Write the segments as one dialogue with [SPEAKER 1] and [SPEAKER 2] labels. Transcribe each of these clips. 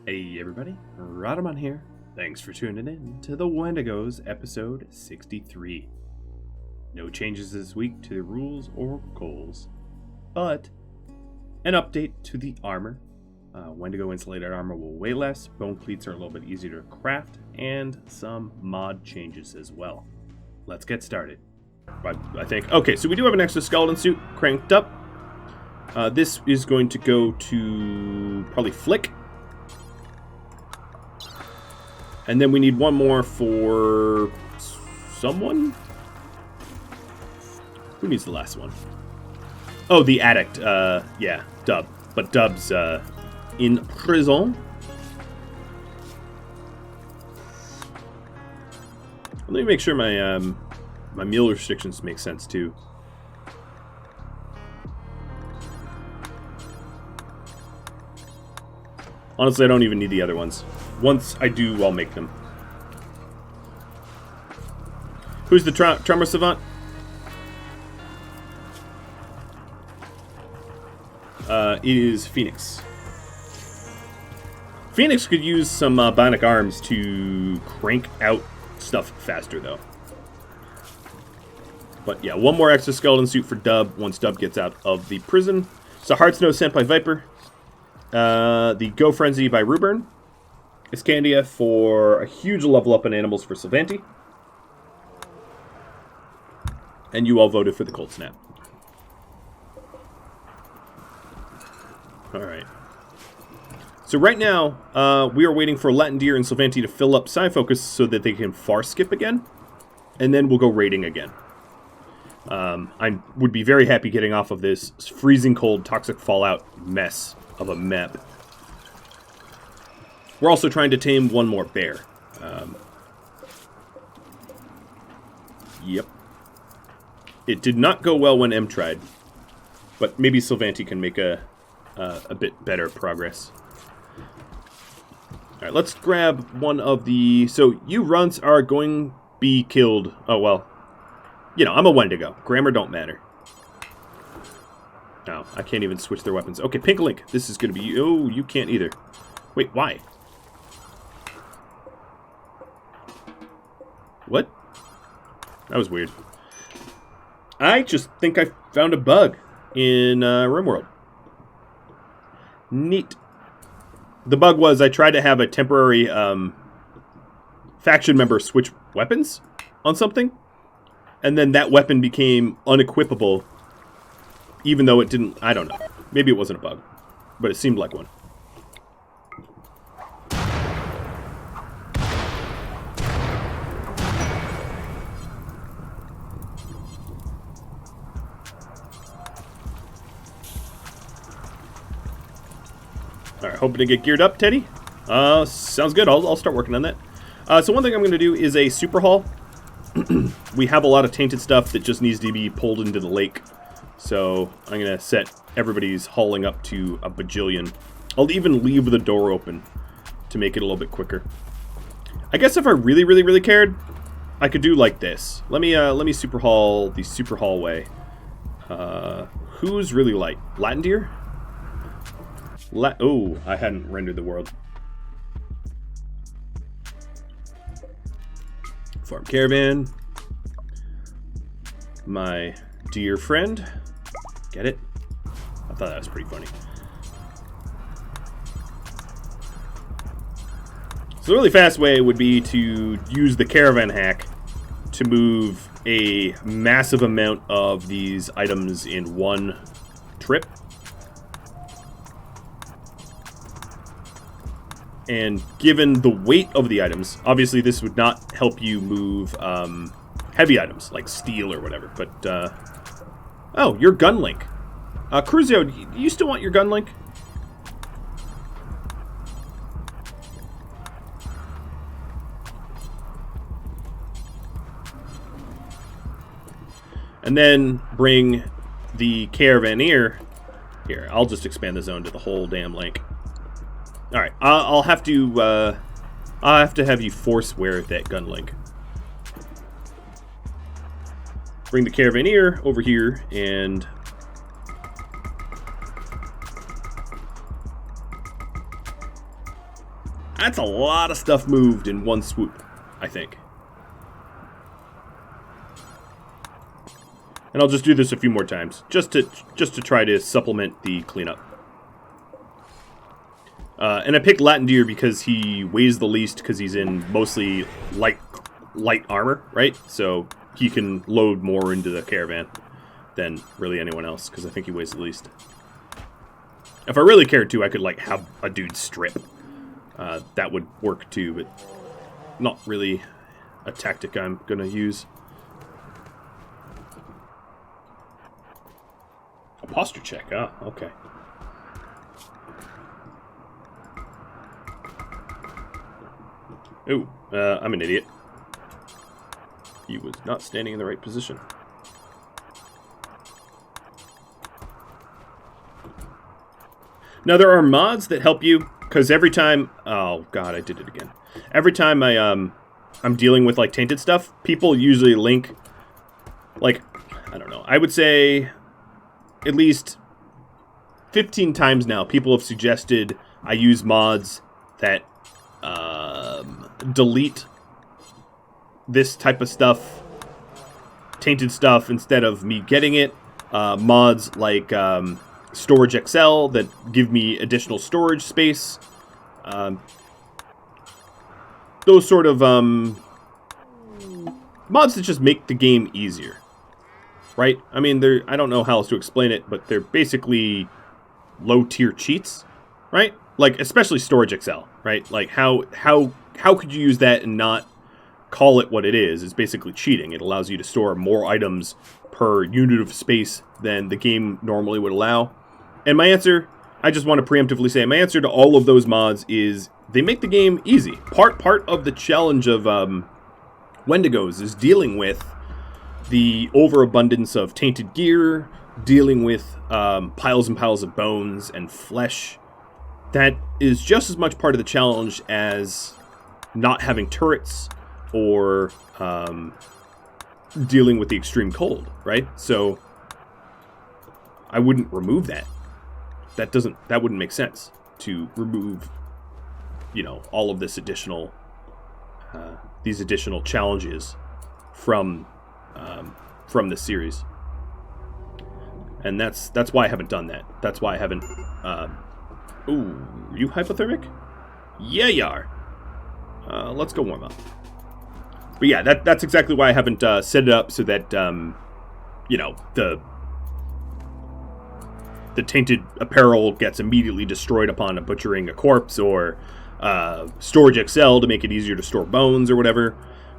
[SPEAKER 1] Hey everybody, Rhadamant here. Thanks for tuning in to the Wendigos episode 63. No changes this week to the rules or goals, but an update to the armor. Wendigo insulated armor will weigh less, bone cleats are a little bit easier to craft, and some mod changes as well. Let's get started. I think, okay, so we do have an exoskeleton suit cranked up. This is going to go to probably Flick. And then we need one more for someone? Who needs the last one? Oh, the addict. Yeah, Dub. But Dub's in prison. Let me make sure my my meal restrictions make sense too. Honestly, I don't even need the other ones. Once I do, I'll make them. Who's the trauma savant? It is Phoenix. Phoenix could use some bionic arms to crank out stuff faster, though. But yeah, one more exoskeleton suit for Dub once Dub gets out of the prison. So Heart's Nose sent by Viper. The Go Frenzy by Ruburn. Iscandia for a huge level up in animals for Sylvanti. And you all voted for the Cold Snap. Alright. So right now, we are waiting for Latin Deer and Sylvanti to fill up Psi Focus so that they can far skip again. And then we'll go raiding again. I would be very happy getting off of this freezing cold toxic fallout mess of a map. We're also trying to tame one more bear. Yep. It did not go well when M tried. But maybe Sylvanti can make a bit better progress. Alright, let's grab one of the... So, you runts are going to be killed. Oh, well. You know, I'm a Wendigo. Grammar don't matter. No, I can't even switch their weapons. Okay, Pink Link. This is going to be... Oh, you can't either. Wait, why? What? That was weird. I just think I found a bug in RimWorld. Neat. The bug was I tried to have a temporary faction member switch weapons on something, and then that weapon became unequipable, even though it didn't... I don't know. Maybe it wasn't a bug, but it seemed like one. Alright, hoping to get geared up, Teddy. Sounds good. I'll start working on that. So one thing I'm going to do is a super haul. We have a lot of tainted stuff that just needs to be pulled into the lake. So I'm going to set everybody's hauling up to a bajillion. I'll even leave the door open to make it a little bit quicker. I guess if I really cared, I could do like this. Let me super haul the super hallway. Who's really light? Latin Deer? Oh, I hadn't rendered the world. Farm caravan. My dear friend. Get it? I thought that was pretty funny. So the really fast way would be to use the caravan hack to move a massive amount of these items in one trip. And given the weight of the items, obviously this would not help you move heavy items, like steel or whatever, but, oh, your gun link. Cruzio, do you still want your gun link? And then bring the Caravaneer. Here, I'll just expand the zone to the whole damn link. Alright, I'll have to have you force wear that gun link. Bring the Caravaneer over here and That's a lot of stuff moved in one swoop, I think. And I'll just do this a few more times, just to try to supplement the cleanup. And I picked Latin Deer because he weighs the least, because he's in mostly light armor, right? So he can load more into the caravan than really anyone else, because I think he weighs the least. If I really cared to, I could like have a dude strip. That would work too, but not really a tactic I'm gonna use. A posture check, okay. Ooh, I'm an idiot. He was not standing in the right position. Now, there are mods that help you, because every time... Oh, God, I did it again. Every time I'm dealing with, like, tainted stuff, people usually link... Like, I don't know. I would say at least 15 times now, people have suggested I use mods that delete this type of stuff, tainted stuff, instead of me getting it. Mods like Storage XL that give me additional storage space. Those sort of mods that just make the game easier. Right? I mean, I don't know how else to explain it, but they're basically low-tier cheats, right? Like, especially Storage XL, right? Like, how could you use that and not call it what it is? It's basically cheating. It allows you to store more items per unit of space than the game normally would allow. And my answer, I just want to preemptively say, my answer to all of those mods is they make the game easy. Part of the challenge of Wendigos is dealing with the overabundance of tainted gear, dealing with piles and piles of bones and flesh. That is just as much part of the challenge as not having turrets or dealing with the extreme cold, right? So I wouldn't remove that. That wouldn't make sense to remove, you know, all of this additional these additional challenges from this series. And that's why I haven't done that. That's why I haven't ooh, you hypothermic? Yeah, you are. Let's go warm up. But yeah, that's exactly why I haven't set it up so that you know, the tainted apparel gets immediately destroyed upon butchering a corpse, or Storage XL to make it easier to store bones or whatever,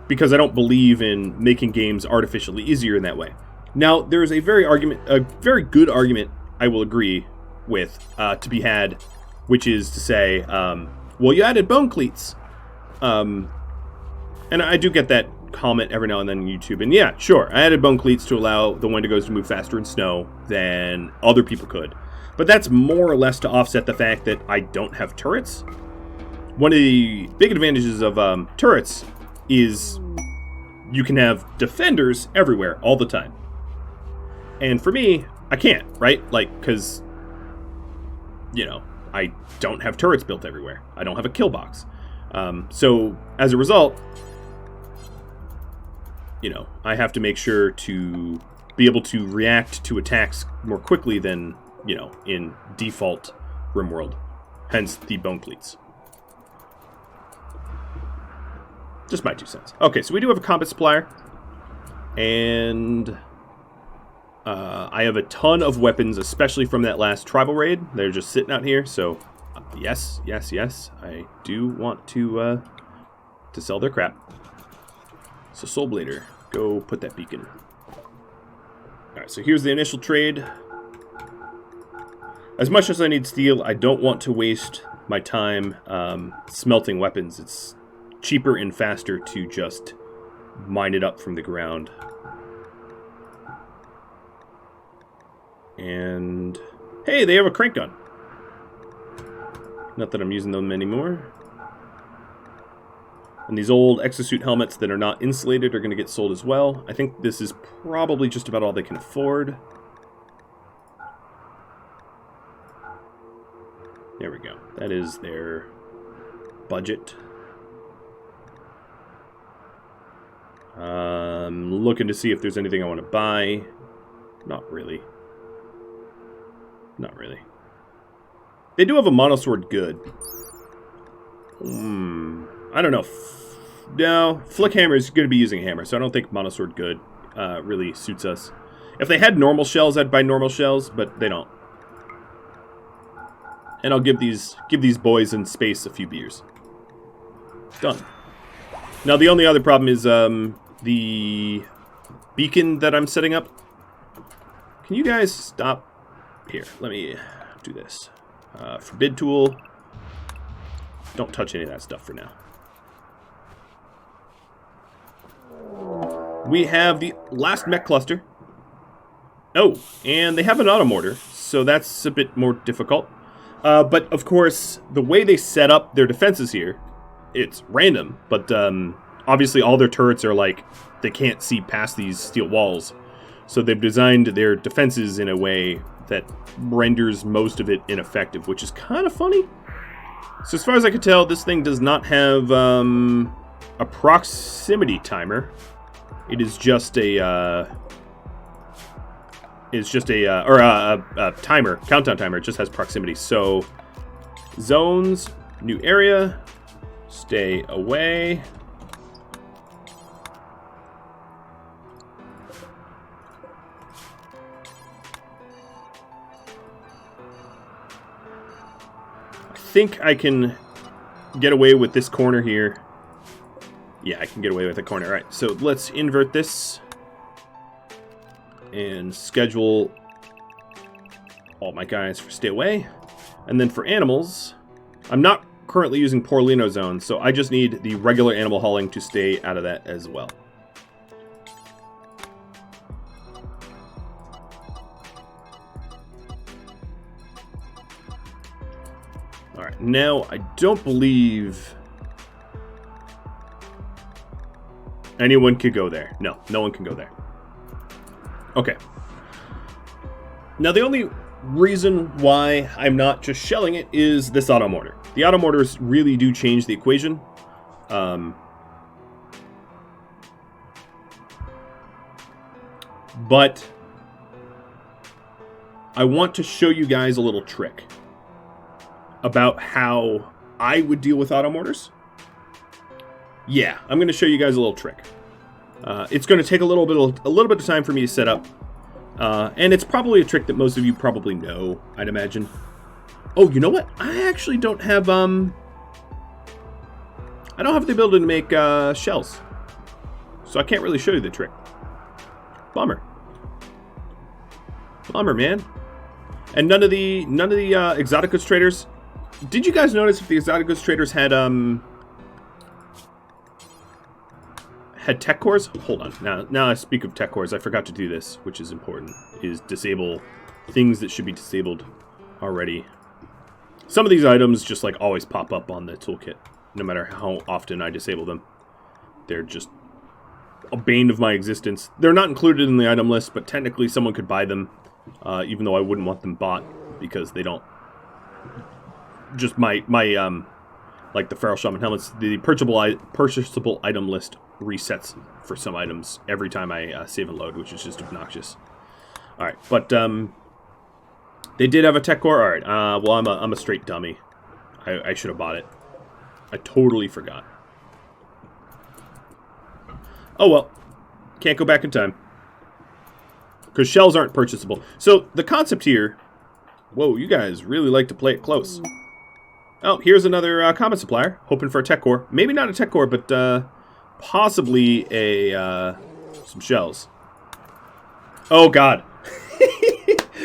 [SPEAKER 1] because I don't believe in making games artificially easier in that way. Now, there's a very good argument I will agree with to be had, which is to say, well, you added bone cleats. And I do get that comment every now and then on YouTube. And yeah, sure, I added bone cleats to allow the Wendigos to move faster in snow than other people could. But that's more or less to offset the fact that I don't have turrets. One of the big advantages of turrets is you can have defenders everywhere all the time. And for me, I can't, right? Like, because, you know, I don't have turrets built everywhere. I don't have a kill box. So, as a result, you know, I have to make sure to be able to react to attacks more quickly than, you know, in default RimWorld. Hence the bone cleats. Just my 2 cents. Okay, so we do have a combat supplier. And I have a ton of weapons, especially from that last tribal raid. They're just sitting out here, so yes. I do want to sell their crap. So Soul Blader, go put that beacon. Alright, so here's the initial trade. As much as I need steel, I don't want to waste my time smelting weapons. It's cheaper and faster to just mine it up from the ground. And hey, they have a crank gun. Not that I'm using them anymore. And these old exosuit helmets that are not insulated are going to get sold as well. I think this is probably just about all they can afford. There we go. That is their budget. Looking to see if there's anything I want to buy. Not really. Not really. They do have a monosword good. I don't know. No, Flick Hammer is going to be using a hammer, so I don't think monosword good really suits us. If they had normal shells, I'd buy normal shells, but they don't. And I'll give these boys in space a few beers. Done. Now the only other problem is the beacon that I'm setting up. Can you guys stop? Here, let me do this. Forbid tool. Don't touch any of that stuff for now. We have the last mech cluster. Oh, and they have an automortar, so that's a bit more difficult. But, of course, the way they set up their defenses here, it's random. But, obviously, all their turrets are like, they can't see past these steel walls. So they've designed their defenses in a way that renders most of it ineffective, which is kind of funny. So as far as I can tell, this thing does not have a proximity timer. It is just a timer, countdown timer. It just has proximity. So zones, new area, stay away. I think I can get away with this corner here. Yeah, I can get away with the corner. All right, so let's invert this and schedule all my guys for stay away. And then for animals, I'm not currently using Porlino zone, so I just need the regular animal hauling to stay out of that as well. Alright, now I don't believe anyone could go there. No, no one can go there. Okay. Now the only reason why I'm not just shelling it is this automortar. The automortars really do change the equation. But I want to show you guys a little trick about how I would deal with automortars. Yeah, I'm going to show you guys a little trick. It's going to take a little bit of time for me to set up, and it's probably a trick that most of you probably know, I'd imagine. Oh, you know what? I actually don't have I don't have the ability to make shells, so I can't really show you the trick. Bummer. Bummer, man. And none of the exotic goods traders. Did you guys notice if the exotic goods traders had tech cores? Hold on. Now I speak of tech cores. I forgot to do this, which is important. Is disable things that should be disabled already. Some of these items just like always pop up on the toolkit, no matter how often I disable them. They're just a bane of my existence. They're not included in the item list, but technically someone could buy them, even though I wouldn't want them bought because they don't. Just my like the Feral Shaman helmets, the purchasable item list resets for some items every time I save and load, which is just obnoxious. All right, but they did have a tech core. All right, well I'm a straight dummy. I should have bought it. I totally forgot. Oh well, can't go back in time because shells aren't purchasable. So the concept here. Whoa, you guys really like to play it close. Oh, here's another combat supplier, hoping for a tech core. Maybe not a tech core, but possibly some shells. Oh, God.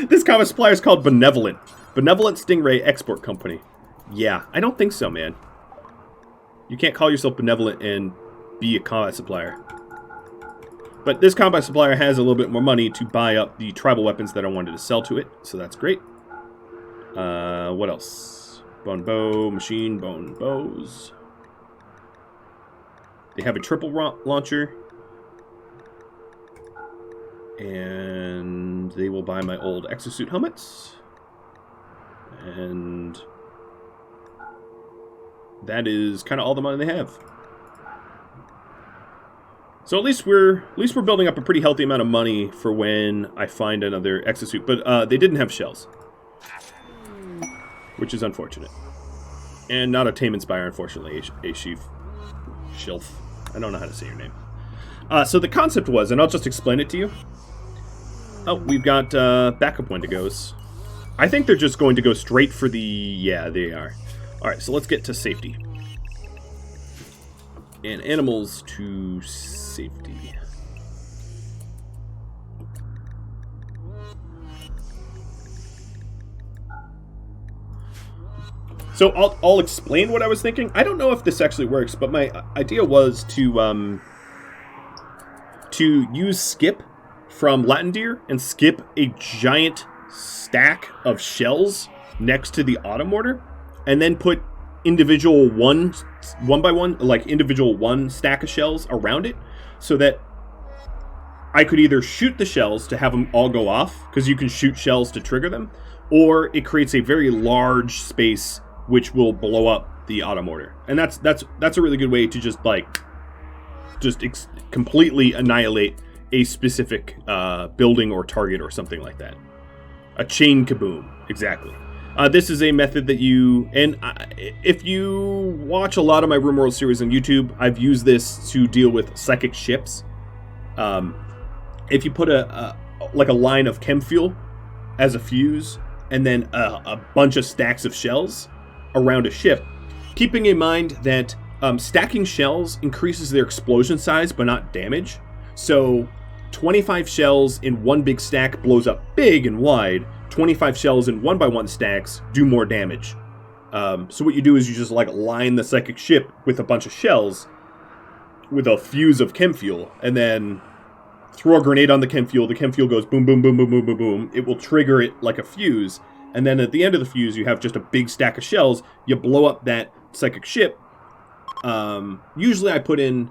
[SPEAKER 1] This combat supplier is called Benevolent. Benevolent Stingray Export Company. Yeah, I don't think so, man. You can't call yourself benevolent and be a combat supplier. But this combat supplier has a little bit more money to buy up the tribal weapons that I wanted to sell to it, so that's great. What else? Bone bow, machine bone bows. They have a triple launcher. And they will buy my old exosuit helmets. And that is kind of all the money they have. So at least we're building up a pretty healthy amount of money for when I find another exosuit. But they didn't have shells, which is unfortunate. And not a Tame Inspire, unfortunately, a Shilf. I don't know how to say your name. So the concept was, and I'll just explain it to you. Oh, we've got backup Wendigos. I think they're just going to go straight for the... Yeah, they are. Alright, so let's get to safety. And animals to safety. So I'll explain what I was thinking. I don't know if this actually works, but my idea was to use skip from Latin deer and skip a giant stack of shells next to the automortar, and then put individual one by one, like individual one stack of shells around it, so that I could either shoot the shells to have them all go off, because you can shoot shells to trigger them, or it creates a very large space which will blow up the automortar. And that's a really good way to just completely annihilate a specific building or target or something like that. A chain kaboom, exactly. This is a method that if you watch a lot of my RimWorld series on YouTube, I've used this to deal with psychic ships. If you put a line of chem fuel as a fuse, and then a bunch of stacks of shells around a ship, keeping in mind that stacking shells increases their explosion size but not damage. So 25 shells in one big stack blows up big and wide. 25 shells in 1x1 stacks do more damage. So what you do is you just line the psychic ship with a bunch of shells with a fuse of chem fuel, and then throw a grenade on the chem fuel. The chem fuel goes boom, boom, boom, boom, boom, boom, boom. It will trigger it like a fuse. And then at the end of the fuse, you have just a big stack of shells. You blow up that psychic ship. Usually I put in...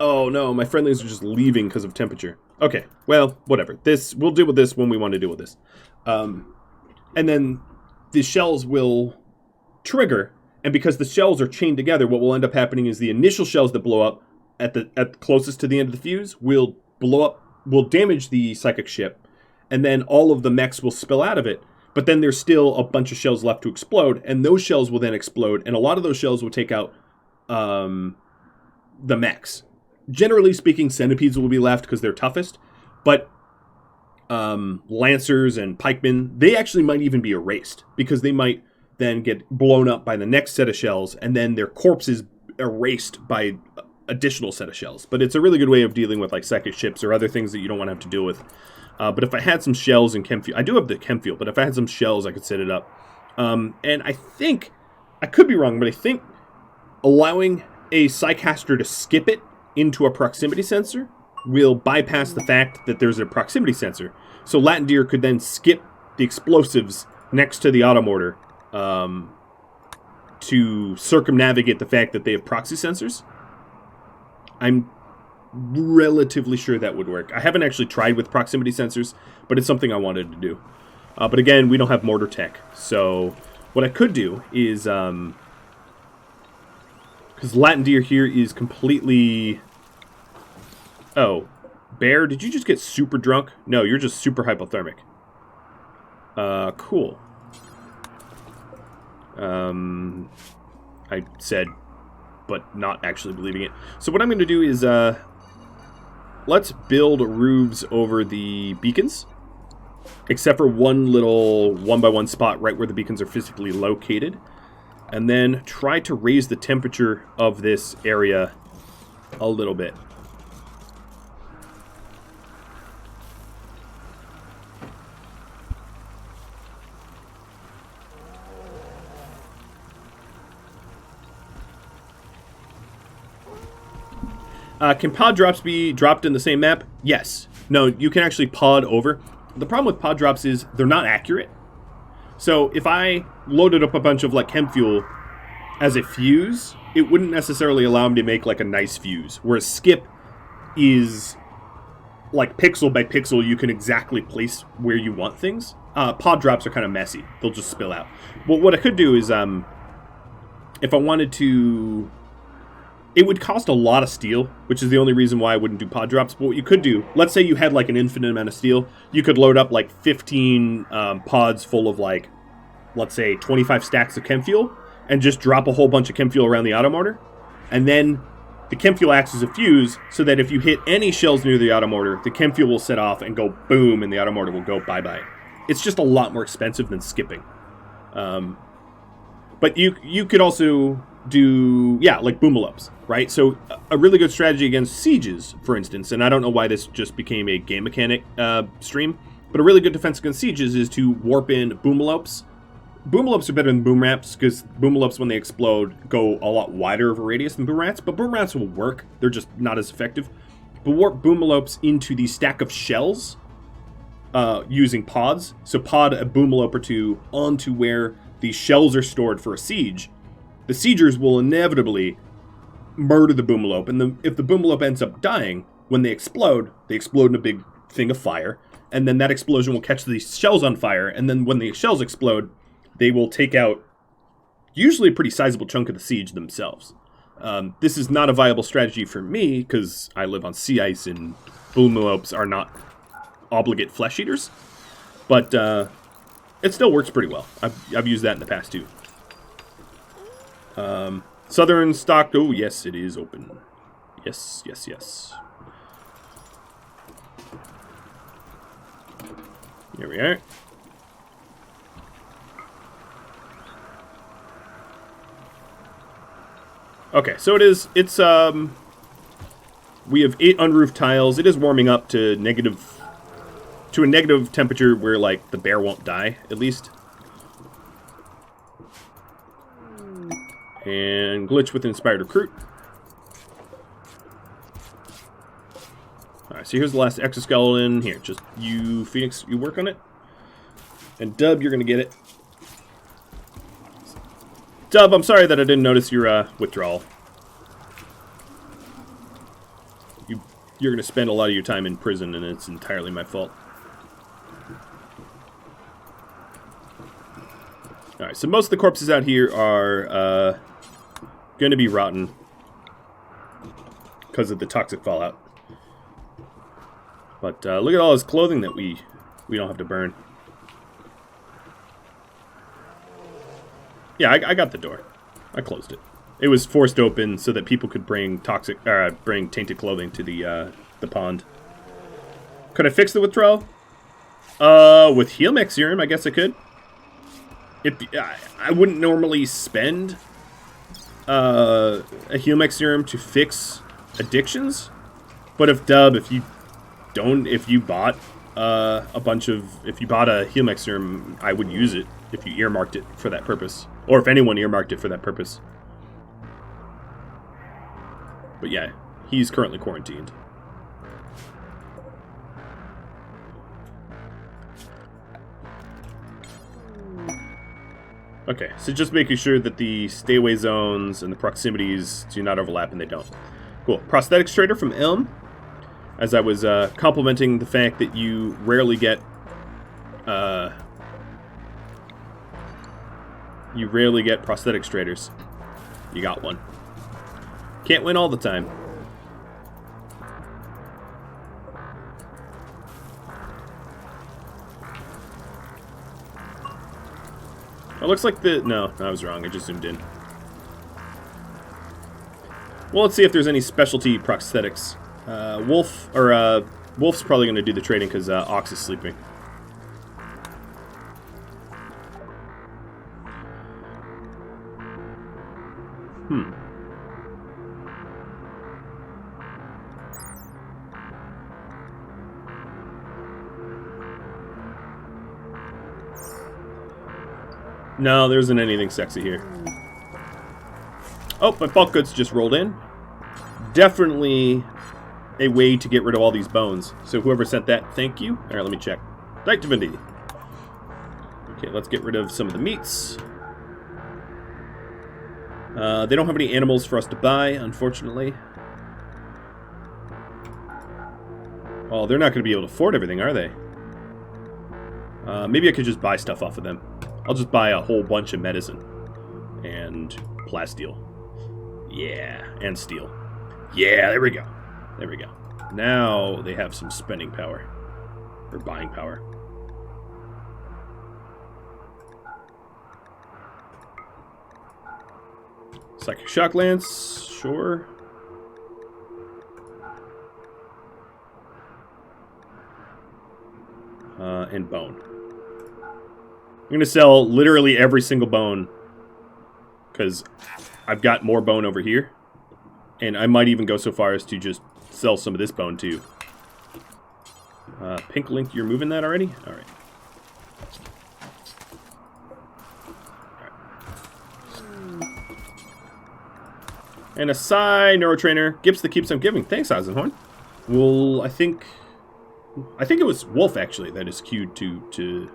[SPEAKER 1] Oh no, my friendlies are just leaving because of temperature. Okay, well, whatever. We'll deal with this when we want to deal with this. And then the shells will trigger. And because the shells are chained together, what will end up happening is the initial shells that blow up at closest to the end of the fuse will blow up, will damage the psychic ship. And then all of the mechs will spill out of it. But then there's still a bunch of shells left to explode, and those shells will then explode, and a lot of those shells will take out the mechs. Generally speaking, centipedes will be left because they're toughest, but lancers and pikemen, they actually might even be erased, because they might then get blown up by the next set of shells, and then their corpses erased by additional set of shells. But it's a really good way of dealing with psychic ships or other things that you don't want to have to deal with. But if I had some shells and chem fuel, I do have the chem fuel, but if I had some shells, I could set it up. And I think, I could be wrong, but I think allowing a Psycaster to skip it into a proximity sensor will bypass the fact that there's a proximity sensor. So Latin deer could then skip the explosives next to the automortar to circumnavigate the fact that they have proxy sensors. I'm relatively sure that would work. I haven't actually tried with proximity sensors, but it's something I wanted to do. But again, we don't have mortar tech. So what I could do is, because Latin deer here is completely... Oh, Bear, did you just get super drunk? No, you're just super hypothermic. Cool. I said, but not actually believing it. So what I'm going to do is, let's build roofs over the beacons, except for one little 1x1 spot right where the beacons are physically located, and then try to raise the temperature of this area a little bit. Can pod drops be dropped in the same map? Yes. No, you can actually pod over. The problem with pod drops is they're not accurate. So if I loaded up a bunch of chem fuel as a fuse, it wouldn't necessarily allow me to make a nice fuse. Whereas skip is pixel by pixel, you can exactly place where you want things. Pod drops are kind of messy. They'll just spill out. Well, what I could do is if I wanted to... It would cost a lot of steel, which is the only reason why I wouldn't do pod drops. But what you could do, let's say you had like an infinite amount of steel, you could load up like 15 pods full of like, let's say 25 stacks of chem fuel, and just drop a whole bunch of chem fuel around the automortar. And then the chem fuel acts as a fuse, so that if you hit any shells near the automortar, the chem fuel will set off and go boom, and the automortar will go bye-bye. It's just a lot more expensive than skipping. But you could also do, like boom-a-lopes, right? So a really good strategy against sieges, for instance, and I don't know why this just became a game mechanic stream, but a really good defense against sieges is to warp in boom-a-lopes. Boom-a-lopes are better than boom rats, because boom-a-lopes, when they explode, go a lot wider of a radius than boom rats, but boom rats will work. They're just not as effective. But warp boom-a-lopes into the stack of shells using pods. So pod a boom-a-lope or two onto where the shells are stored for a siege. The siegers will inevitably murder the boom-a-lope, and if the boom-a-lope ends up dying, when they explode in a big thing of fire, and then that explosion will catch these shells on fire, and then when the shells explode, they will take out usually a pretty sizable chunk of the siege themselves. This is not a viable strategy for me, because I live on sea ice, and boom-a-lopes are not obligate flesh eaters, but it still works pretty well. I've used that in the past too. Southern stock. Oh, yes, it is open. Yes. Here we are. Okay, so it's we have 8 unroofed tiles. It is warming up to a negative temperature where, like, the bear won't die, at least. And glitch with inspired recruit. Alright, so here's the last exoskeleton. Here, just you, Phoenix, you work on it. And Dub, you're gonna get it. Dub, I'm sorry that I didn't notice your withdrawal. You're gonna spend a lot of your time in prison, and it's entirely my fault. Alright, so most of the corpses out here are going to be rotten because of the toxic fallout. But look at all his clothing that we don't have to burn. Yeah, I got the door. I closed it. It was forced open so that people could bring tainted clothing to the pond. Could I fix the withdrawal? With heal mech serum, I guess I could. I wouldn't normally spend a heal mech serum to fix addictions, but if you bought a heal mech serum, I would use it if you earmarked it for that purpose, or if anyone earmarked it for that purpose. But yeah, he's currently quarantined. Okay, so just making sure that the stay away zones and the proximities do not overlap, and they don't. Cool. Prosthetics trader from Elm. As I was complimenting the fact that you rarely get prosthetics traders. You got one. Can't win all the time. It looks like no, I was wrong. I just zoomed in. Well, let's see if there's any specialty prosthetics. Wolf's probably going to do the trading because Ox is sleeping. No, there isn't anything sexy here. Oh, my bulk goods just rolled in. Definitely a way to get rid of all these bones. So whoever sent that, thank you. Alright, let me check. Right, Divinity. Okay, let's get rid of some of the meats. They don't have any animals for us to buy, unfortunately. Oh, they're not going to be able to afford everything, are they? Maybe I could just buy stuff off of them. I'll just buy a whole bunch of medicine and plasteel. Yeah, and steel. Yeah, there we go. There we go. Now they have some spending power. Or buying power. Psychic Shock Lance, sure. And bone. I'm going to sell literally every single bone because I've got more bone over here. And I might even go so far as to just sell some of this bone too. Pink Link, you're moving that already? All right. And a Psy Neurotrainer. Gips that keeps on giving. Thanks, Eisenhorn. Well, I think it was Wolf, actually, that is queued to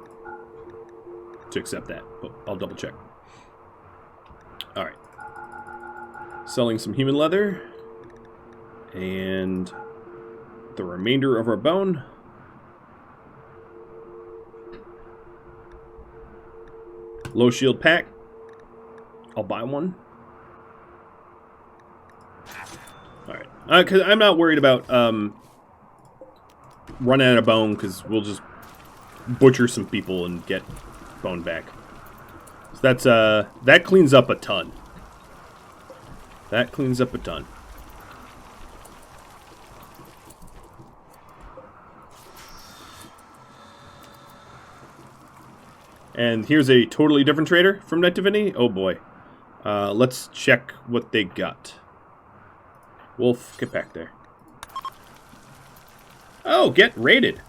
[SPEAKER 1] accept that. But I'll double check. Alright. Selling some human leather. And the remainder of our bone. Low shield pack. I'll buy one. Alright. Because I'm not worried about running out of bone, because we'll just butcher some people and get bone back. So that's that cleans up a ton. That cleans up a ton. And here's a totally different trader from Night Divinity. Oh boy. Let's check what they got. Wolf, get back there. Oh, get raided.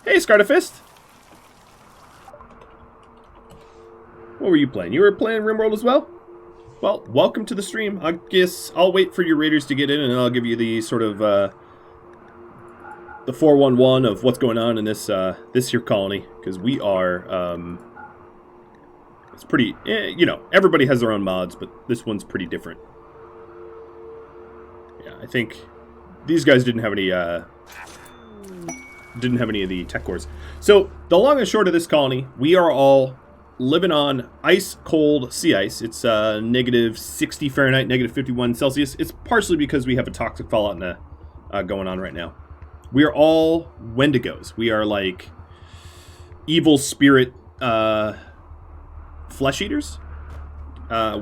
[SPEAKER 1] Hey, Scartifist. What were you playing? You were playing RimWorld as well? Well, welcome to the stream. I guess I'll wait for your raiders to get in, and I'll give you the sort of the 411 of what's going on in this this here colony, because we are it's pretty. You know, everybody has their own mods, but this one's pretty different. Yeah, I think these guys didn't have any of the tech cores. So the long and short of this colony, we are all living on ice cold sea ice. It's negative 60 Fahrenheit, negative 51 Celsius. It's partially because we have a toxic fallout going on right now. We are all Wendigos. We are like evil spirit flesh eaters.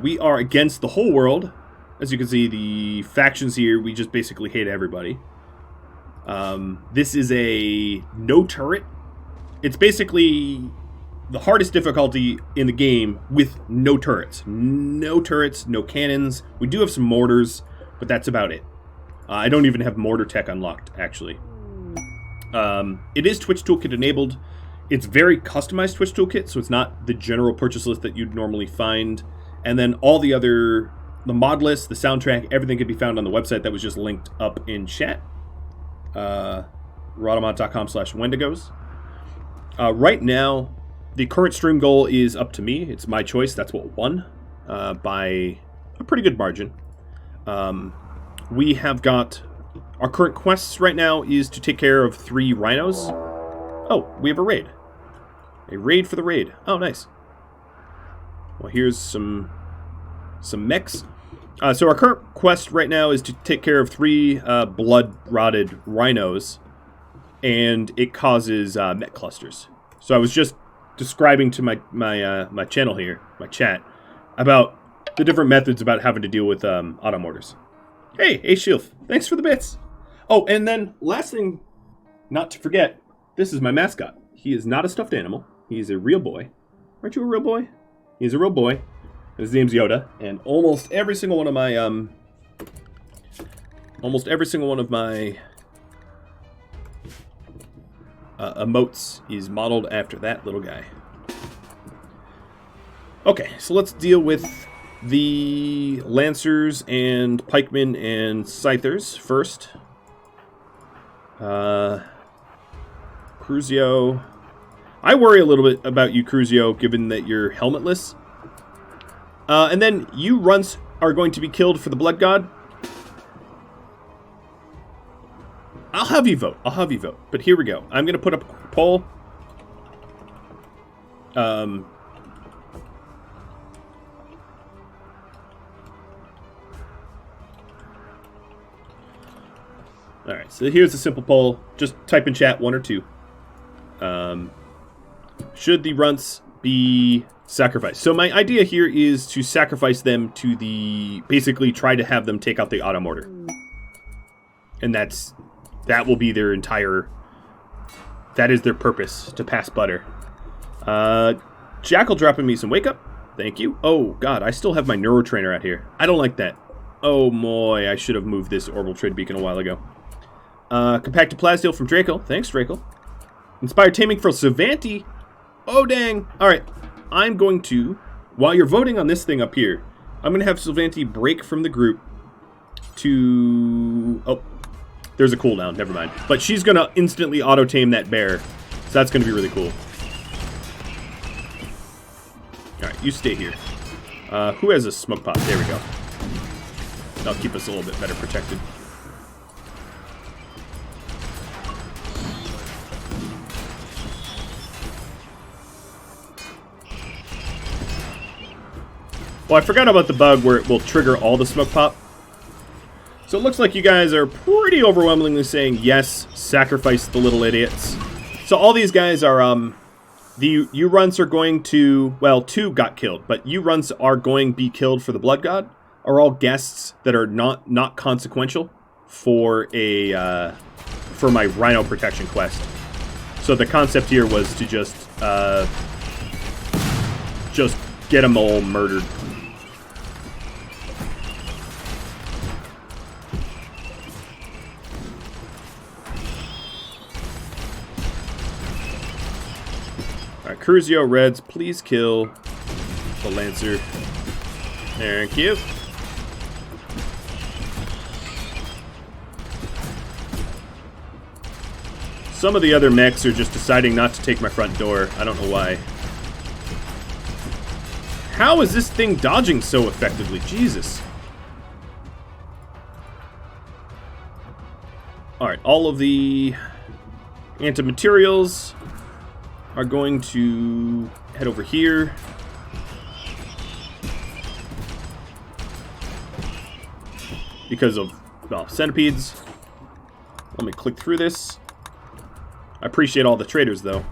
[SPEAKER 1] We are against the whole world. As you can see, the factions here, we just basically hate everybody. This is a no turret. It's basically the hardest difficulty in the game with no turrets. No turrets, no cannons. We do have some mortars, but that's about it. I don't even have mortar tech unlocked, actually. It is Twitch Toolkit enabled. It's very customized Twitch Toolkit, so it's not the general purchase list that you'd normally find. And then all the other, the mod list, the soundtrack, everything can be found on the website that was just linked up in chat. Rhadamant.com/Wendigos. Right now, the current stream goal is up to me. It's my choice. That's what won by a pretty good margin. We have got... Our current quests right now is to take care of 3 rhinos. Oh, we have a raid. A raid for the raid. Oh, nice. Well, here's some mechs. So our current quest right now is to take care of 3 blood-rotted rhinos, and it causes mech clusters. So I was just describing to my channel here, my chat, about the different methods about having to deal with auto mortars. Hey, Shilf, thanks for the bits. Oh, and then last thing, not to forget, this is my mascot. He is not a stuffed animal. He's a real boy. Aren't you a real boy? He's a real boy. His name's Yoda, and almost every single one of my emotes is modeled after that little guy. Okay, so let's deal with the Lancers and Pikemen and Scythers first. Cruzio. I worry a little bit about you, Cruzio, given that you're helmetless. And then you runts are going to be killed for the Blood God. I'll have you vote. But here we go. I'm going to put up a poll. Alright, so here's a simple poll. Just type in chat 1 or 2. Should the runts be sacrificed? So my idea here is to sacrifice them to the... Basically try to have them take out the auto mortar. And that will be their entire... That is their purpose, to pass butter. Jackal dropping me some wake up. Thank you. Oh, God, I still have my neurotrainer out here. I don't like that. Oh, boy, I should have moved this orbital trade beacon a while ago. Compacted Plasdale from Draco. Thanks, Draco. Inspired Taming for Savanti. Oh, dang. All right, I'm going to, while you're voting on this thing up here, I'm going to have Savanti break from the group to... Oh, there's a cooldown. Never mind. But she's going to instantly auto-tame that bear. So that's going to be really cool. Alright, you stay here. Who has a smoke pot? There we go. That'll keep us a little bit better protected. Well, I forgot about the bug where it will trigger all the smoke pop. So it looks like you guys are pretty overwhelmingly saying, yes, sacrifice the little idiots. So all these guys are, the U-Runts are going to, well, 2 got killed, but U-Runts are going to be killed for the Blood God, are all guests that are not consequential for a, for my Rhino Protection quest. So the concept here was to just get them all murdered. Alright, Cruzio, Reds, please kill the Lancer. Thank you. Some of the other mechs are just deciding not to take my front door. I don't know why. How is this thing dodging so effectively? Jesus. Alright, all of the anti-materials are going to head over here. Because of, well, centipedes. Let me click through this. I appreciate all the traders, though.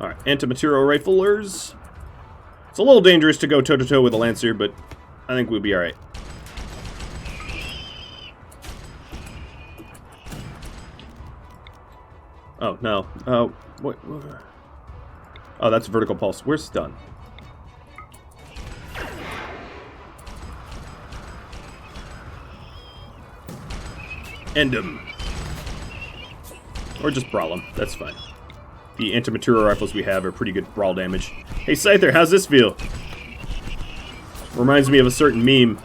[SPEAKER 1] Alright, anti-material riflers. It's a little dangerous to go toe-to-toe with a Lancer, but I think we'll be alright. Oh, no. What? Oh, that's vertical pulse. We're stunned. End him. Or just brawl him. That's fine. The anti-material rifles we have are pretty good brawl damage. Hey, Scyther, how's this feel? Reminds me of a certain meme.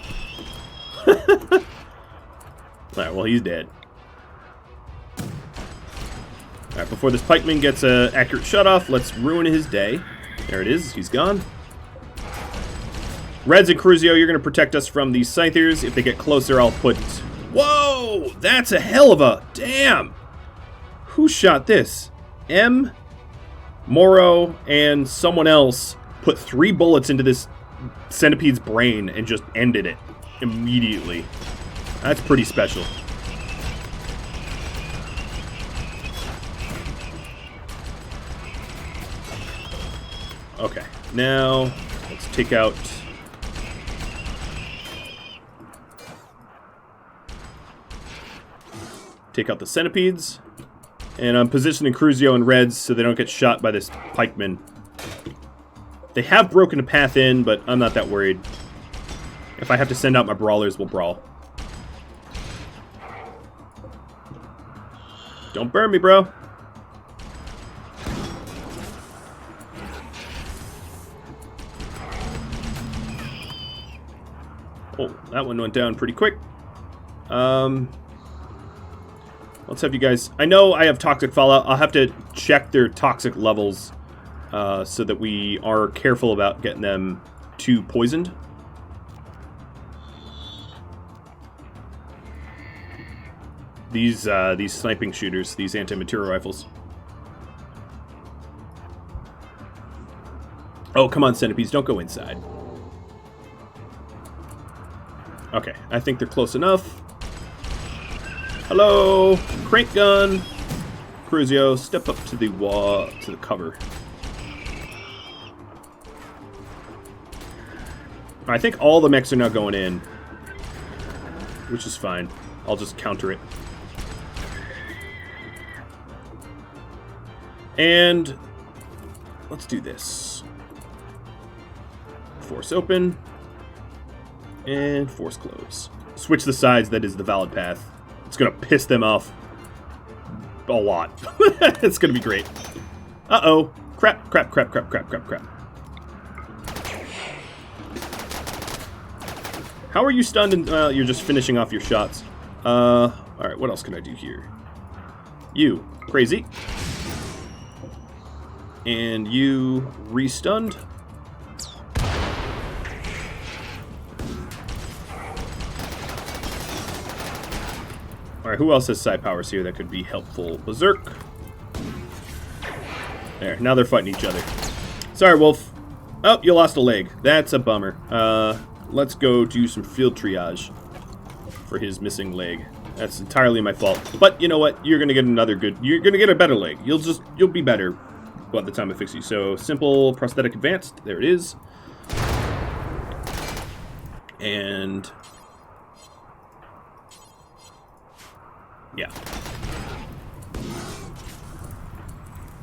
[SPEAKER 1] Alright, well, he's dead. Alright, before this pikeman gets an accurate shut-off, let's ruin his day. There it is. He's gone. Reds and Cruzio, you're going to protect us from these Scythers. If they get closer, I'll put... Whoa! That's a hell of a... Damn! Who shot this? M, Moro, and someone else put 3 bullets into this centipede's brain and just ended it immediately. That's pretty special. Okay, now let's take out... the centipedes. And I'm positioning Cruzio and Reds so they don't get shot by this pikeman. They have broken a path in, but I'm not that worried. If I have to send out my brawlers, we'll brawl. Don't burn me, bro. Oh, that one went down pretty quick. Let's have you guys... I know I have toxic fallout. I'll have to check their toxic levels so that we are careful about getting them too poisoned. These sniping shooters, these anti-material rifles. Oh, come on, centipedes, don't go inside. Okay, I think they're close enough. Hello, crank gun. Cruzio, step up to the wall, to the cover. I think all the mechs are now going in, which is fine. I'll just counter it. And let's do this. Force open and force close. Switch the sides, that is the valid path. It's gonna piss them off a lot. It's gonna be great. Uh-oh. Crap, crap, crap, crap, crap, crap, crap. How are you stunned and you're just finishing off your shots? Alright, what else can I do here? You, crazy. And you re-stunned. Alright, who else has side powers here that could be helpful? Berserk. There, now they're fighting each other. Sorry, Wolf. Oh, you lost a leg. That's a bummer. Let's go do some field triage for his missing leg. That's entirely my fault. But you know what? You're gonna get you're gonna get a better leg. You'll be better by the time I fix you. So, simple prosthetic advanced. There it is. And yeah.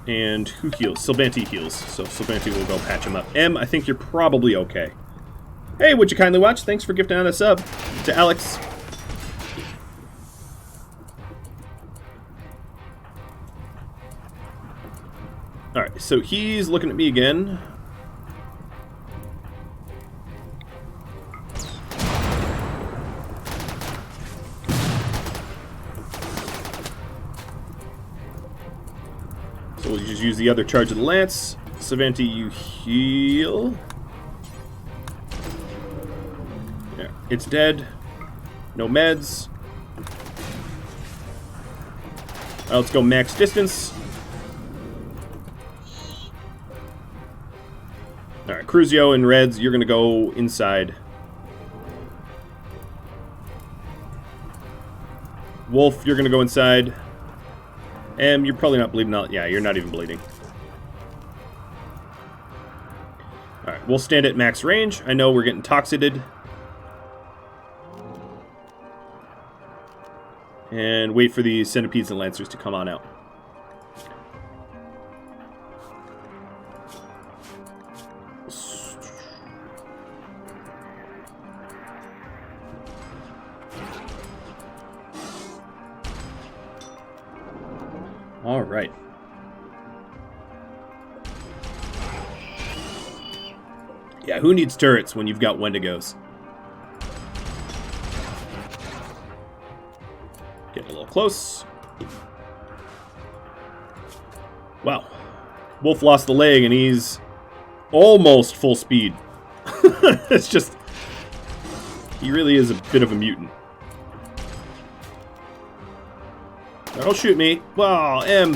[SPEAKER 1] And who heals? Sylvanti heals. So Sylvanti will go patch him up. M, I think you're probably okay. Hey, would you kindly watch? Thanks for gifting out a sub to Alex. Alright, so he's looking at me again. So we'll just use the other charge of the lance. Savanti, you heal. Yeah, it's dead. No meds. Let's go max distance. Alright, Cruzio and Reds, you're gonna go inside. Wolf, you're gonna go inside. And you're probably not bleeding out. Yeah, you're not even bleeding. Alright, we'll stand at max range. I know we're getting toxited. And wait for the centipedes and lancers to come on out. All right. Yeah, who needs turrets when you've got Wendigos? Getting a little close. Wow. Wolf lost the leg and he's almost full speed. It's just... he really is a bit of a mutant. Don't shoot me. Wow, M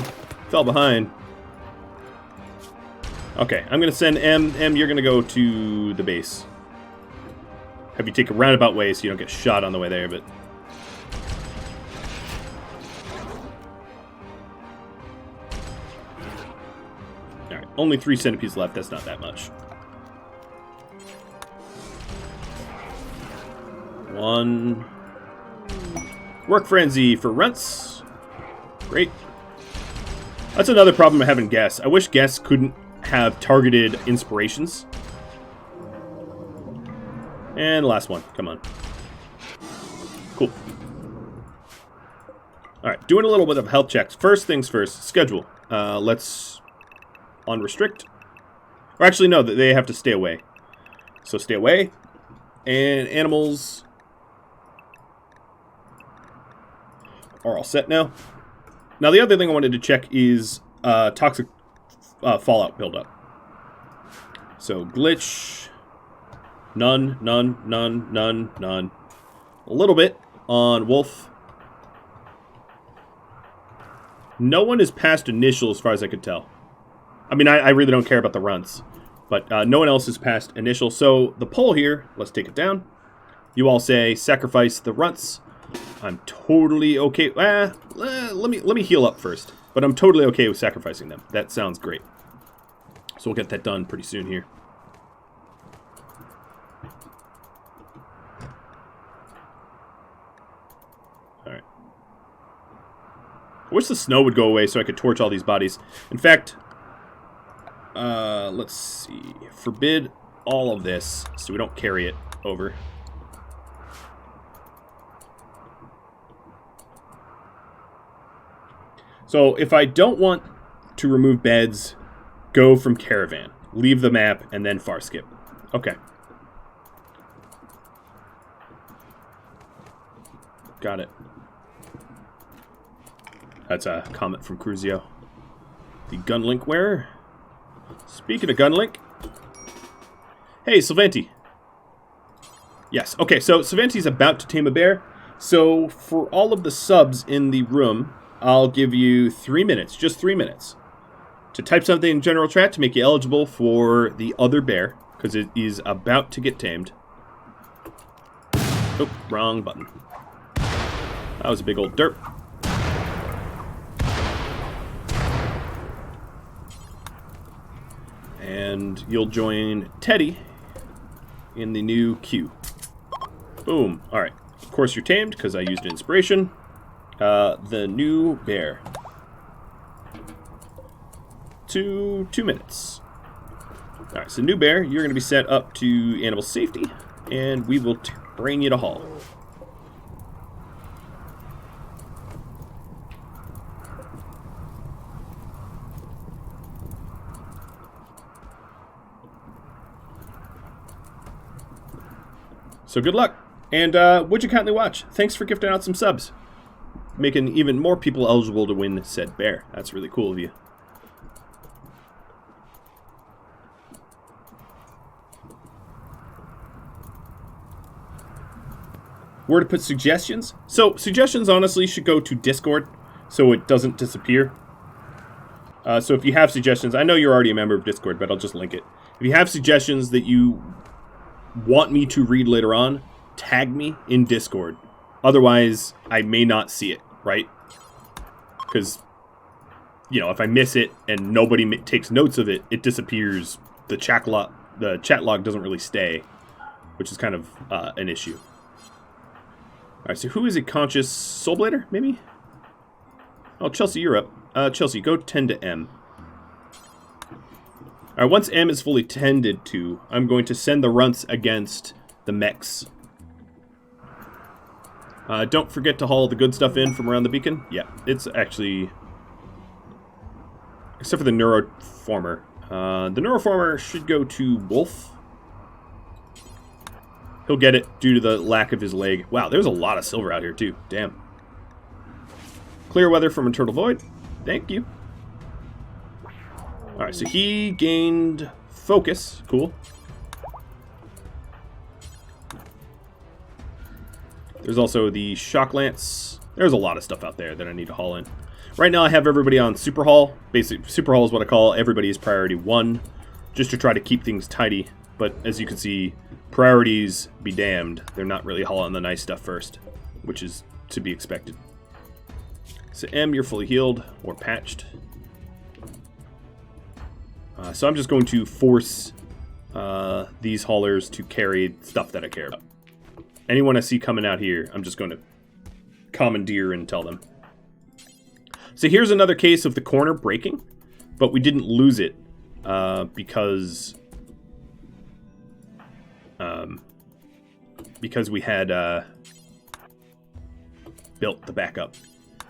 [SPEAKER 1] fell behind. Okay, I'm going to send M. M, you're going to go to the base. Have you take a roundabout way so you don't get shot on the way there, but... Alright, only 3 centipedes left. That's not that much. 1. Work frenzy for runts. Great. That's another problem of having guests. I wish guests couldn't have targeted inspirations. And last one. Come on. Cool. Alright, doing a little bit of health checks. First things first, schedule. Let's unrestrict. Or actually, no, they have to stay away. So stay away. And animals are all set now. Now, the other thing I wanted to check is toxic fallout buildup. So, glitch. None, none, none, none, none. A little bit on Wolf. No one is past initial as far as I could tell. I mean, I really don't care about the runs. But no one else is past initial. So, the pole here, let's take it down. You all say sacrifice the runts. I'm totally okay. Let me heal up first. But I'm totally okay with sacrificing them. That sounds great. So we'll get that done pretty soon here. Alright. I wish the snow would go away so I could torch all these bodies. In fact, let's see. Forbid all of this so we don't carry it over. So if I don't want to remove beds, go from caravan, leave the map, and then far skip. Okay. Got it. That's a comment from Cruzio. The Gunlink wearer. Speaking of Gunlink. Hey, Sylvanti. Yes, okay, so Sylvanti's about to tame a bear. So for all of the subs in the room, I'll give you 3 minutes, just 3 minutes, to type something in general chat to make you eligible for the other bear, because it is about to get tamed. Oh, wrong button. That was a big old derp. And you'll join Teddy in the new queue. Boom. Alright. Of course you're tamed, because I used inspiration. The new bear. 2 minutes. Alright, so new bear, you're going to be set up to animal safety, and we will train you to haul. So good luck, and would you kindly watch? Thanks for gifting out some subs. Making even more people eligible to win said bear. That's really cool of you. Where to put suggestions? So suggestions honestly should go to Discord so it doesn't disappear. So if you have suggestions, I know you're already a member of Discord, but I'll just link it. If you have suggestions that you want me to read later on, tag me in Discord. Otherwise, I may not see it, right? Because, you know, if I miss it and nobody takes notes of it, it disappears. The chat log doesn't really stay, which is kind of an issue. Alright, so who is a conscious Soulblader, maybe? Oh, Chelsea, you're up. Chelsea, go tend to M. Alright, once M is fully tended to, I'm going to send the runts against the mechs. Don't forget to haul the good stuff in from around the beacon. Yeah, it's actually... Except for the Neuroformer. The Neuroformer should go to Wolf. He'll get it due to the lack of his leg. Wow, there's a lot of silver out here, too. Damn. Clear weather from Eternal Void. Thank you. Alright, so he gained focus. Cool. There's also the Shock Lance. There's a lot of stuff out there that I need to haul in. Right now I have everybody on Super Haul. Basic Super Haul is what I call everybody's priority 1, just to try to keep things tidy. But as you can see, priorities be damned. They're not really hauling the nice stuff first, which is to be expected. So M, you're fully healed or patched. So I'm just going to force these haulers to carry stuff that I care about. Anyone I see coming out here, I'm just going to commandeer and tell them. So here's another case of the corner breaking, but we didn't lose it because we had built the backup.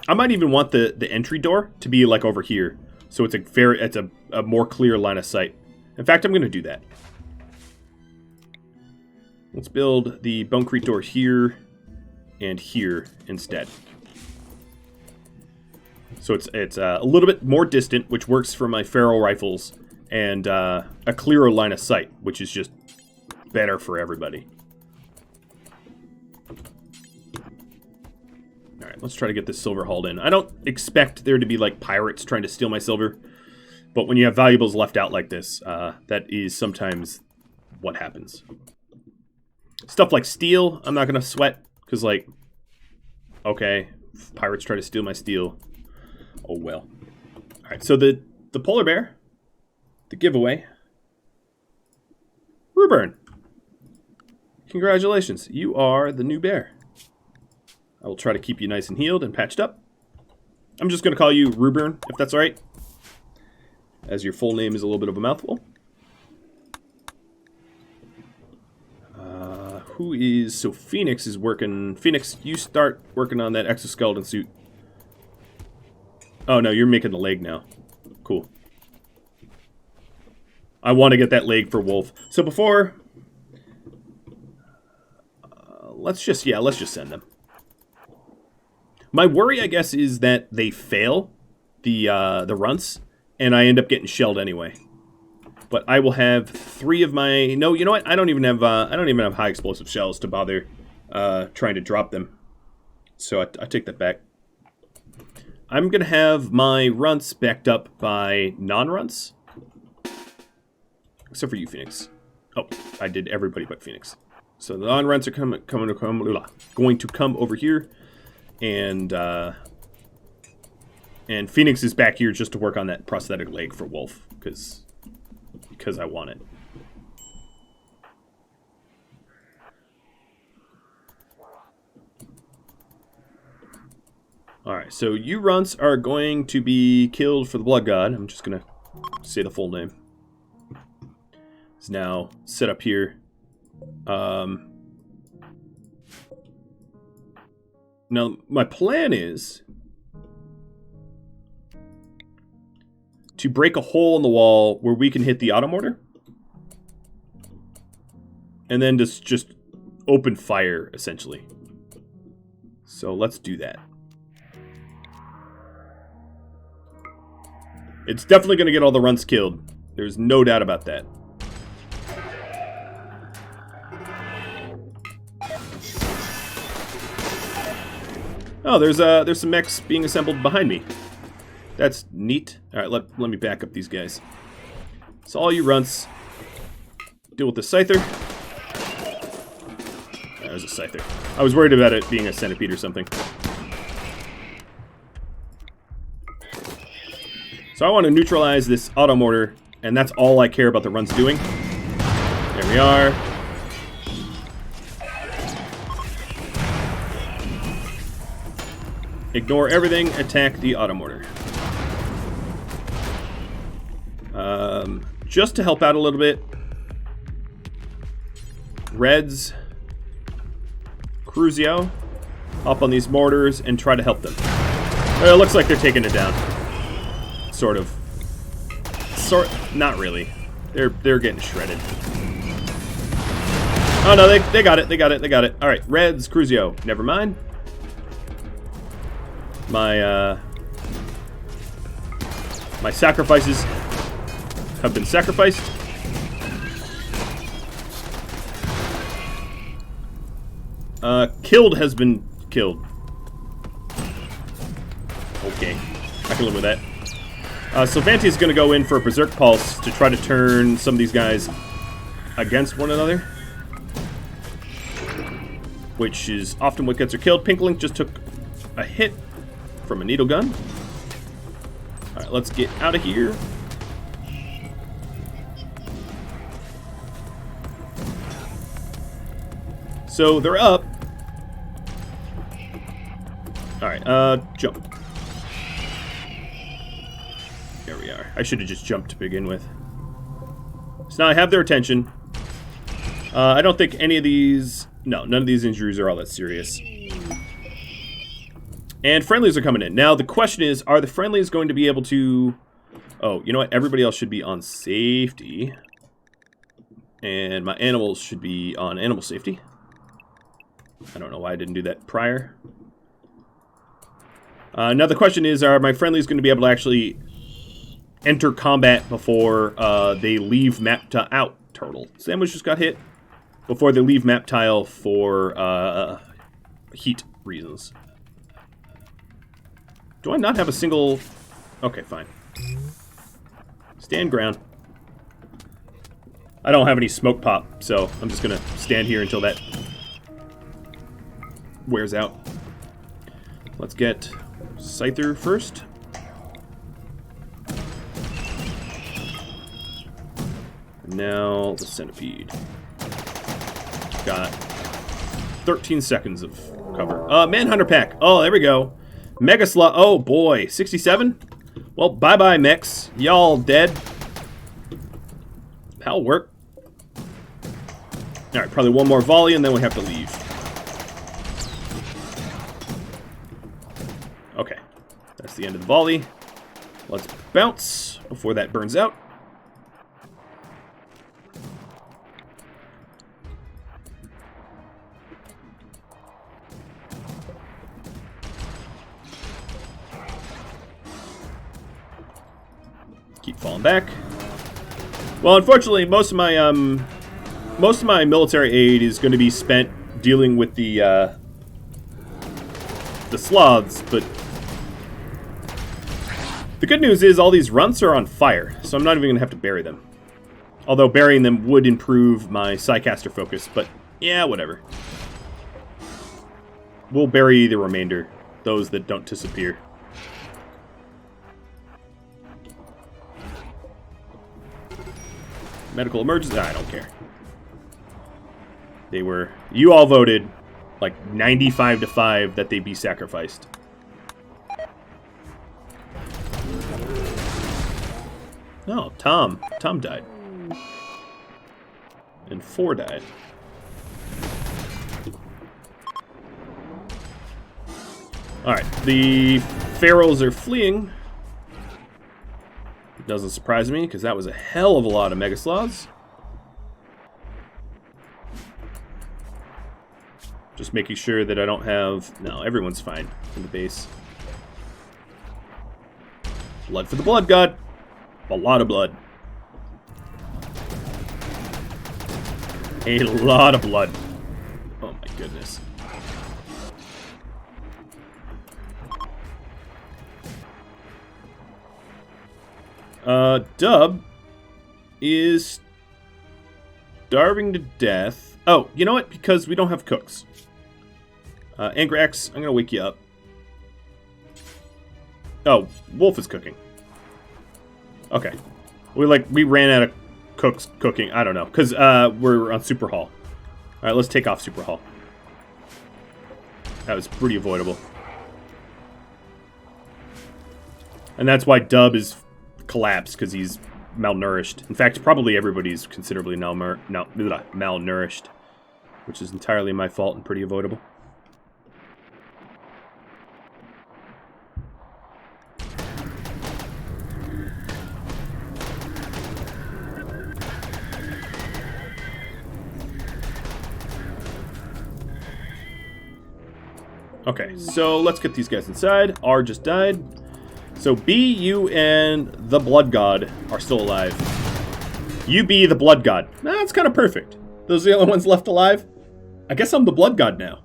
[SPEAKER 1] I might even want the entry door to be like over here, so it's a more clear line of sight. In fact, I'm going to do that. Let's build the Bonecrete door here and here instead. So it's a little bit more distant, which works for my Feral rifles, and a clearer line of sight, which is just better for everybody. Alright, let's try to get this silver hauled in. I don't expect there to be like pirates trying to steal my silver, but when you have valuables left out like this, that is sometimes what happens. Stuff like steel, I'm not going to sweat. Because, like, okay, if pirates try to steal my steel. Oh, well. Alright, so the polar bear, the giveaway. Ruburn. Congratulations, you are the new bear. I will try to keep you nice and healed and patched up. I'm just going to call you Ruburn, if that's alright. As your full name is a little bit of a mouthful. So Phoenix is working. Phoenix, you start working on that exoskeleton suit. Oh no, you're making the leg now. Cool. I want to get that leg for Wolf. So before... let's just send them. My worry, I guess, is that they fail the runts, and I end up getting shelled anyway. But I will have 3 of my... No, you know what? I don't even have high explosive shells to bother trying to drop them. So I take that back. I'm going to have my runts backed up by non-runts. Except for you, Phoenix. Oh, I did everybody but Phoenix. So the non-runts are going to come over here. And Phoenix is back here just to work on that prosthetic leg for Wolf. Because I want it. Alright, so you runts are going to be killed for the Blood God. I'm just going to say the full name. It's now set up here. Now, my plan is to break a hole in the wall where we can hit the auto mortar. And then just open fire, essentially. So let's do that. It's definitely going to get all the runts killed. There's no doubt about that. Oh, there's some mechs being assembled behind me. That's neat. Alright, let me back up these guys. So all you runts, deal with the Scyther. That was a Scyther. I was worried about it being a centipede or something. So I want to neutralize this auto mortar, and that's all I care about the runts doing. There we are. Ignore everything, attack the auto mortar. Just to help out a little bit, Reds, Cruzio, up on these mortars and try to help them. It looks like they're taking it down. Sort of. Not really. They're getting shredded. Oh no, they got it, they got it, they got it. Alright, Reds, Cruzio, never mind. My sacrifices have been sacrificed. Killed has been killed. Okay, I can live with that. Sylvanti is going to go in for a Berserk Pulse to try to turn some of these guys against one another. Which is often what gets her killed. Pinklink just took a hit from a needle gun. Alright, let's get out of here. So, they're up. Alright, jump. There we are. I should have just jumped to begin with. So now I have their attention. I don't think any of these... No, none of these injuries are all that serious. And friendlies are coming in. Now, the question is, are the friendlies going to be able to... Oh, you know what? Everybody else should be on safety. And my animals should be on animal safety. I don't know why I didn't do that prior. Now, the question is, are my friendlies going to be able to actually enter combat before they leave map out? Turtle. Sandwich just got hit. Before they leave map tile for heat reasons. Do I not have a single... Okay, fine. Stand ground. I don't have any smoke pop, so I'm just gonna stand here until that wears out. Let's get Scyther first. And now the Centipede. Got 13 seconds of cover. Manhunter pack. Oh, there we go. Mega Slot. Oh boy, 67? Well, bye-bye, mechs. Y'all dead. That'll work. Alright, probably one more volley and then we have to leave. Okay. That's the end of the volley. Let's bounce before that burns out. Keep falling back. Well, unfortunately, most of my military aid is going to be spent dealing with the sloths, but the good news is all these runts are on fire, so I'm not even going to have to bury them. Although burying them would improve my Psycaster focus, but yeah, whatever. We'll bury the remainder, those that don't disappear. Medical emergency? I don't care. They were... You all voted like 95 to 5 that they be sacrificed. No, Tom. Tom died. And 4 died. Alright, the pharaohs are fleeing. Doesn't surprise me, because that was a hell of a lot of Mega Sloths. Just making sure that I don't have... No, everyone's fine in the base. Blood for the Blood God. A lot of blood. A lot of blood. Oh my goodness. Dub is starving to death. Oh, you know what? Because we don't have cooks. Angrax, I'm gonna wake you up. Oh, Wolf is cooking. Okay. We ran out of cooks cooking. I don't know. Because we're on Super Hall. Alright, let's take off Super Hall. That was pretty avoidable. And that's why Dub is collapsed, because he's malnourished. In fact, probably everybody's considerably malnourished, which is entirely my fault and pretty avoidable. Okay, so let's get these guys inside. R just died. So B, you, and the Blood God are still alive. You be the Blood God. That's kind of perfect. Those are the only ones left alive. I guess I'm the Blood God now.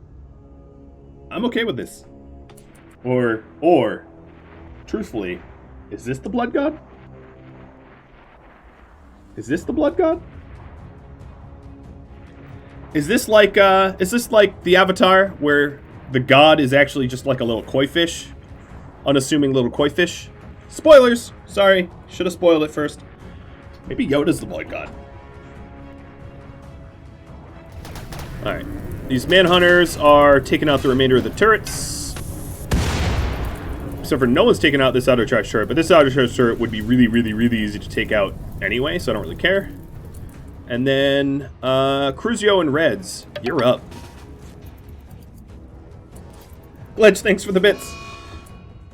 [SPEAKER 1] I'm okay with this. Or, truthfully, is this the Blood God? Is this the Blood God? Is this like the Avatar where the god is actually just like a little koi fish? Unassuming little koi fish. Spoilers! Sorry. Should have spoiled it first. Maybe Yoda's the Blood God. Alright. These manhunters are taking out the remainder of the turrets. Except for no one's taking out this outer charge turret, but this outer charge turret would be really, really, really easy to take out anyway, so I don't really care. And then, Cruzio and Reds, you're up. Ledge, thanks for the bits.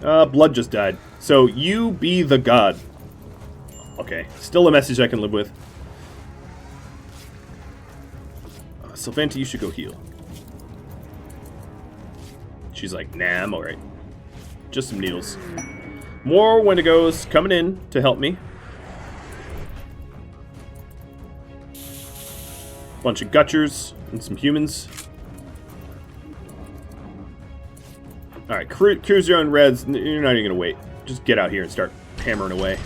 [SPEAKER 1] Blood just died. So, you be the god. Okay, still a message I can live with. Sylvanta, you should go heal. She's like, nah, I'm alright. Just some needles. More Wendigos coming in to help me. Bunch of Gutchers and some humans. Alright, Cruiser and Reds, you're not even going to wait. Just get out here and start hammering away.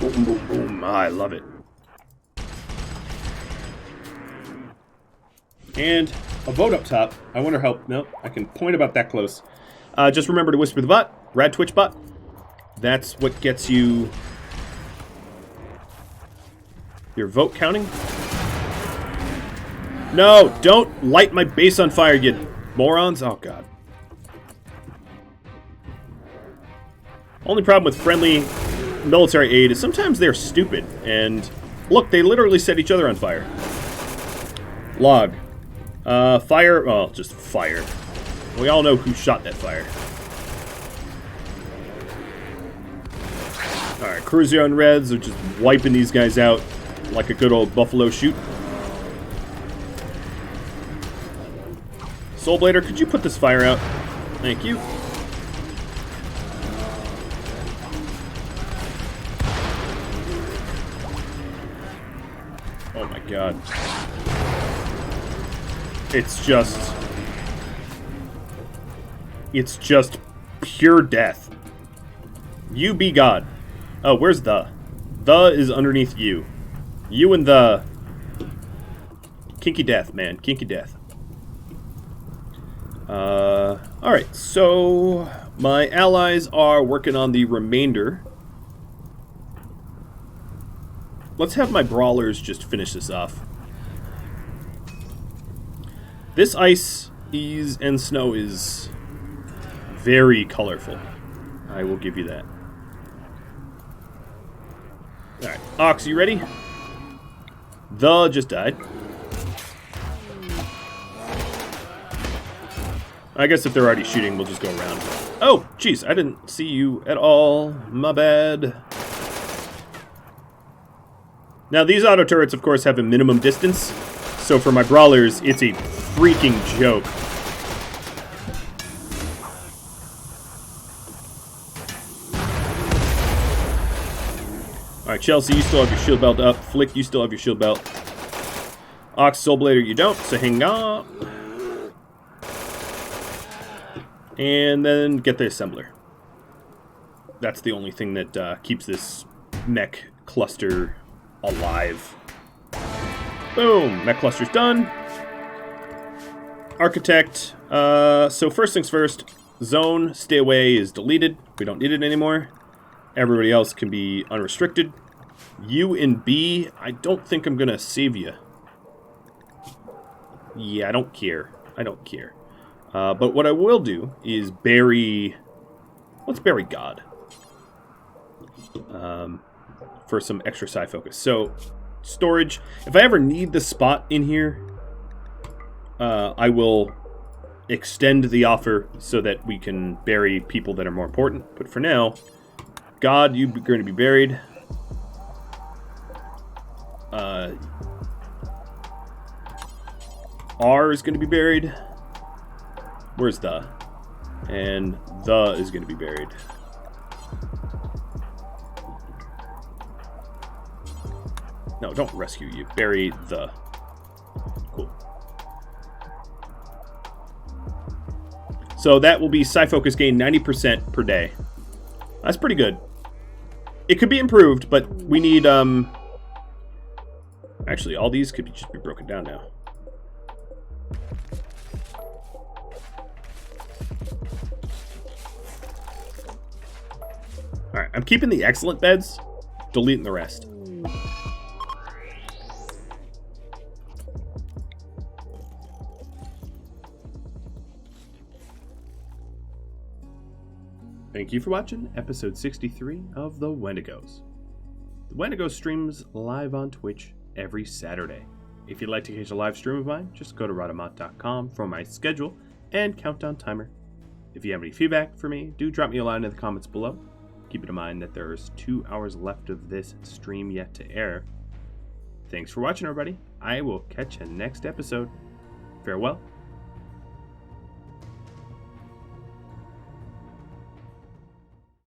[SPEAKER 1] Boom, boom, boom. I love it. And a vote up top. I wonder how... No, I can point about that close. Just remember to whisper the bot. Rad Twitch bot. That's what gets you your vote counting. No, don't light my base on fire, you morons. Oh, God. Only problem with friendly military aid is sometimes they're stupid. And look, they literally set each other on fire. Log. Fire. Well, just fire. We all know who shot that fire. Alright, Cruiser and Reds are just wiping these guys out like a good old buffalo shoot. Soulblader, could you put this fire out? Thank you. Oh my god. It's just pure death. You be God. Oh, where's the? The is underneath you. You and the. Kinky death, man. Kinky death. Alright, so my allies are working on the remainder. Let's have my brawlers just finish this off. This ice and snow is very colorful. I will give you that. Alright, Ox, you ready? The just died. I guess if they're already shooting, we'll just go around. Oh, jeez, I didn't see you at all. My bad. Now, these auto turrets, of course, have a minimum distance. So for my brawlers, it's a freaking joke. Alright, Chelsea, you still have your shield belt up. Flick, you still have your shield belt. Ox, Soulblader, you don't, so hang on. And then get the assembler. That's the only thing that keeps this mech cluster alive. Boom! Mech cluster's done. Architect. So first things first. Zone, stay away is deleted. We don't need it anymore. Everybody else can be unrestricted. U and B, I don't think I'm going to save you. Yeah, I don't care. I don't care. But what I will do is bury... Let's bury God. For some extra psi focus. So, storage. If I ever need the spot in here, I will extend the offer so that we can bury people that are more important. But for now, God, you're going to be buried. R is going to be buried. Where's the? And the is going to be buried. No, don't rescue you. Bury the. Cool. So that will be psi focus gain 90% per day. That's pretty good. It could be improved, but we need actually, all these could just be broken down now. Alright, I'm keeping the excellent beds, deleting the rest. Thank you for watching episode 63 of the Wendigos. The Wendigos streams live on Twitch every Saturday. If you'd like to catch a live stream of mine, just go to Rhadamant.com for my schedule and countdown timer. If you have any feedback for me, do drop me a line in the comments below. Keep it in mind that there's 2 hours left of this stream yet to air. Thanks for watching, everybody. I will catch you next episode. Farewell.